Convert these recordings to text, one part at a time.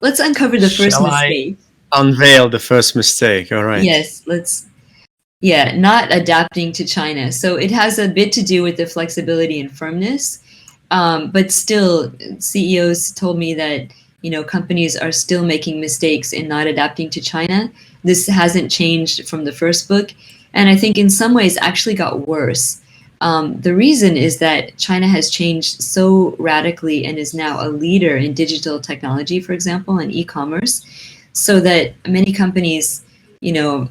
let's uncover the first Shall I mistake. unveil the first mistake? All right. Yes, not adapting to China. So it has a bit to do with the flexibility and firmness. But still, CEOs told me that, companies are still making mistakes in not adapting to China. This hasn't changed from the first book, and I think in some ways actually got worse. The reason is that China has changed so radically and is now a leader in digital technology, for example, and e-commerce, so that many companies, you know,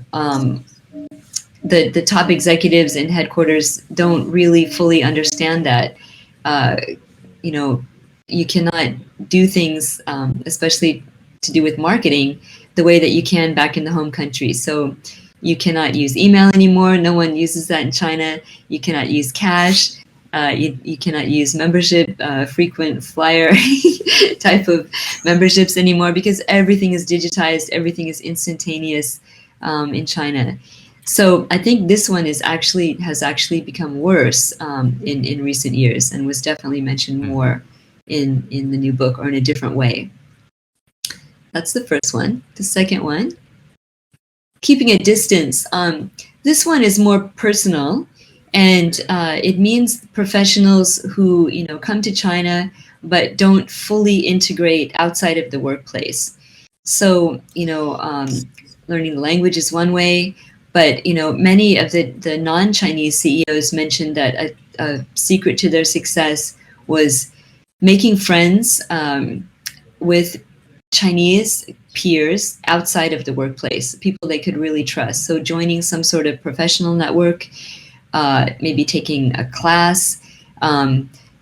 the top executives and headquarters don't really fully understand that. Uh, you know, you cannot do things, especially to do with marketing, the way that you can back in the home country. So you cannot use email anymore. No one uses that in China. You cannot use cash. You cannot use membership, frequent flyer type of memberships anymore, because everything is digitized, everything is instantaneous in China. So I think this one has actually become worse in recent years, and was definitely mentioned more in the new book, or in a different way. That's the first one. The second one, keeping a distance. This one is more personal, and it means professionals who come to China but don't fully integrate outside of the workplace. So learning the language is one way, but many of the non-Chinese CEOs mentioned that a secret to their success was making friends with Chinese peers outside of the workplace, people they could really trust. So joining some sort of professional network, maybe taking a class.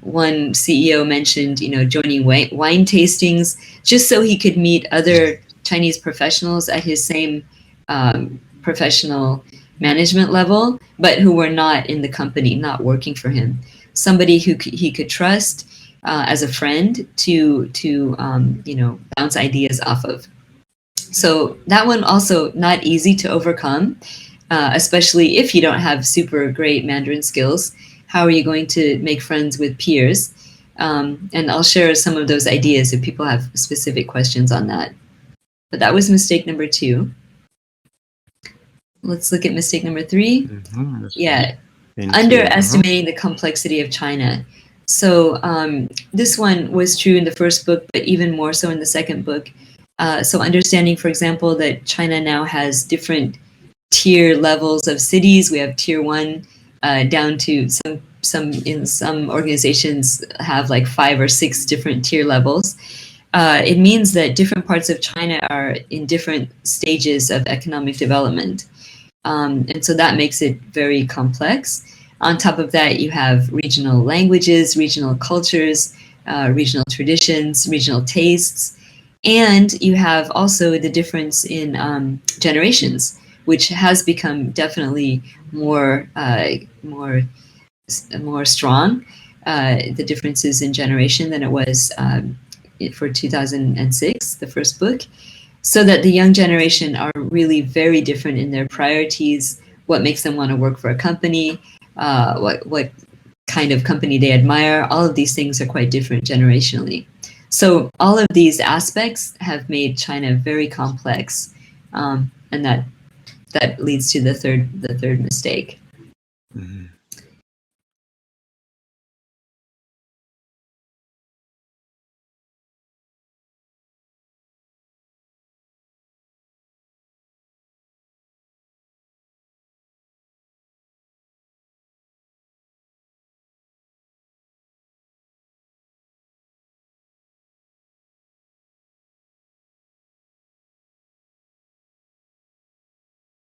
One CEO mentioned, joining wine tastings, just so he could meet other Chinese professionals at his same professional management level, but who were not in the company, not working for him. Somebody who he could trust as a friend to bounce ideas off of. So that one also not easy to overcome, especially if you don't have super great Mandarin skills. How are you going to make friends with peers? And I'll share some of those ideas if people have specific questions on that. But that was mistake number 2. Let's look at mistake number 3. Yeah, underestimating the complexity of China. So this one was true in the first book, but even more so in the second book. So understanding, for example, that China now has different tier levels of cities. We have tier 1 down to some organizations have like 5 or 6 different tier levels. It means that different parts of China are in different stages of economic development. And so that makes it very complex. On top of that, you have regional languages, regional cultures, regional traditions, regional tastes, and you have also the difference in generations, which has become definitely more strong. The differences in generation than it was for 2006, the first book. So that the young generation are really very different in their priorities, what makes them want to work for a company, what kind of company they admire. All of these things are quite different generationally. So all of these aspects have made China very complex, and that leads to the third mistake. Mm-hmm.